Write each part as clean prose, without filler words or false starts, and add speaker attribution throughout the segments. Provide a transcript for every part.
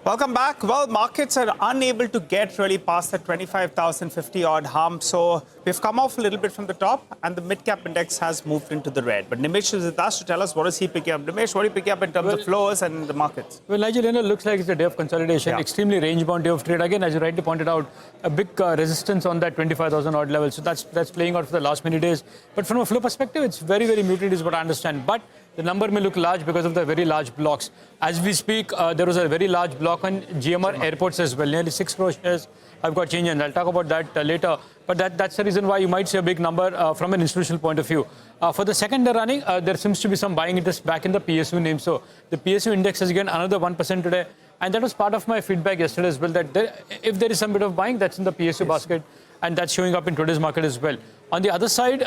Speaker 1: Welcome back. Well, markets are unable to get really past the 25,050 odd hump. So we've come off a little bit from the top and the mid-cap index has moved into the red. But Nimesh is with us to tell us what is he picking up. Nimesh, what are you picking up in terms of flows and the markets?
Speaker 2: Well, Nigel, looks like it's a day of consolidation, extremely range-bound day of trade. Again, as you rightly pointed out, a big resistance on that 25,000 odd level. So that's playing out for the last many days. But from a flow perspective, it's very, very muted is what I understand. But the number may look large because of the very large blocks. As we speak, there was a very large block on GMR airports as well. Nearly 6 crore shares have got changed, and I'll talk about that later. But that's the reason why you might see a big number from an institutional point of view. For the second day running, there seems to be some buying interest back in the PSU name. So the PSU index has gained another 1% today. And that was part of my feedback yesterday as well, that if there is some bit of buying, that's in the PSU basket. And that's showing up in today's market as well. On the other side,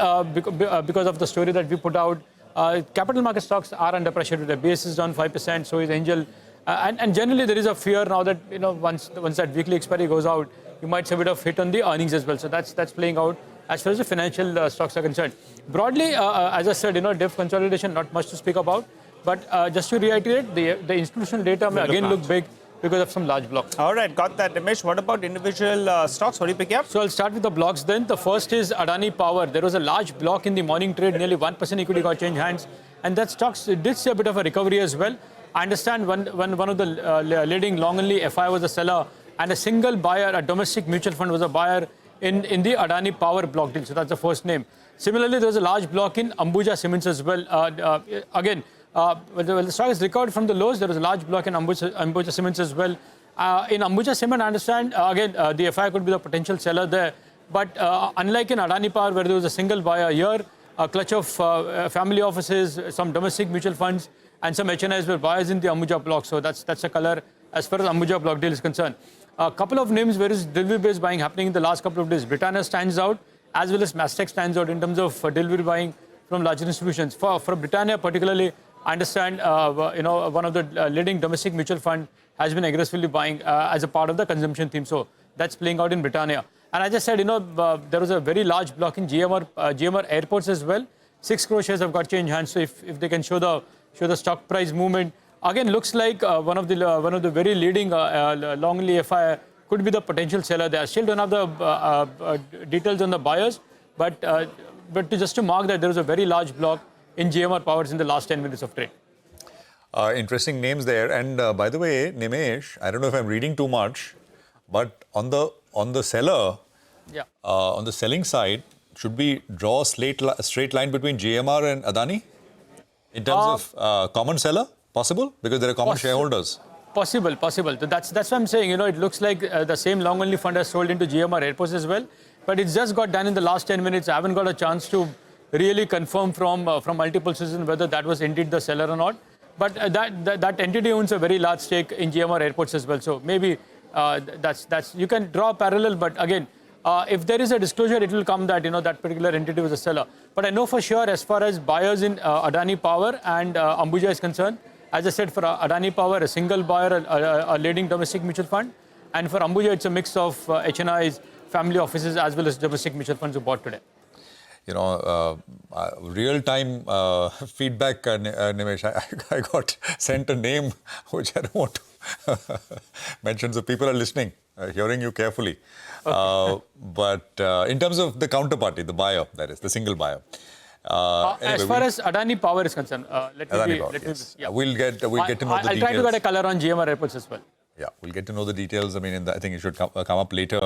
Speaker 2: because of the story that we put out, capital market stocks are under pressure today. BS is down 5%, so is Angel. And generally, there is a fear now that once that weekly expiry goes out, you might see a bit of hit on the earnings as well. So that's playing out as far as the financial stocks are concerned. Broadly, as I said, diff consolidation, not much to speak about. But just to reiterate, the institutional data may again look big because of some large blocks.
Speaker 1: All right, got that, Nimesh. What about individual stocks? What are you picking up?
Speaker 2: So I'll start with the blocks then. The first is Adani Power. There was a large block in the morning trade, nearly 1% equity got changed hands. And that stocks did see a bit of a recovery as well. I understand when one of the leading long-only FI was a seller and a single buyer, a domestic mutual fund was a buyer in the Adani Power block deal. So that's the first name. Similarly, there was a large block in Ambuja Cements as well. Again, when the stock is recovered from the lows, there was a large block in Ambuja Cements as well. In Ambuja Cement, I understand, again, the FI could be the potential seller there. But unlike in Adani Power, where there was a single buyer here, a clutch of family offices, some domestic mutual funds, and some HNIs were buyers in the Ambuja block. So that's a color as far as Ambuja block deal is concerned. A couple of names where is delivery-based buying happening in the last couple of days. Britannia stands out, as well as Mastek stands out in terms of delivery buying from larger institutions. For Britannia particularly, I understand one of the leading domestic mutual fund has been aggressively buying as a part of the consumption theme. So that's playing out in Britannia. And as I said, there was a very large block in GMR airports as well. 6 crore shares have got changed hands. So if they can show the stock price movement, again looks like one of the very leading long-only FI could be the potential seller there. I still don't have the details on the buyers, but just to mark that there was a very large block in GMR Powers in the last 10 minutes of trade.
Speaker 3: Interesting names there. And by the way, Nimesh, I don't know if I'm reading too much, but on the seller, on the selling side, should we draw a straight line between GMR and Adani in terms of common seller? Possible? Because there are common shareholders.
Speaker 2: Possible. So that's what I'm saying. It looks like the same long-only fund has sold into GMR airports as well. But it's just got done in the last 10 minutes. I haven't got a chance to really confirm from multiple sources whether that was indeed the seller or not. But that entity owns a very large stake in GMR airports as well. So maybe that's you can draw a parallel. But again, if there is a disclosure, it will come that that particular entity was a seller. But I know for sure as far as buyers in Adani Power and Ambuja is concerned, as I said, for Adani Power, a single buyer, a leading domestic mutual fund. And for Ambuja, it's a mix of HNIs, family offices, as well as domestic mutual funds who bought today.
Speaker 3: Real-time feedback, Nimesh. I got sent a name which I don't want to mention, so people are listening, hearing you carefully. Okay. But in terms of the counterparty, the buyer, that is, the single buyer.
Speaker 2: Anyway, as far as Adani Power is concerned,
Speaker 3: we'll get to know the details.
Speaker 2: I'll try to get a color on GMR airports as well.
Speaker 3: Yeah, we'll get to know the details. I mean, I think it should come up later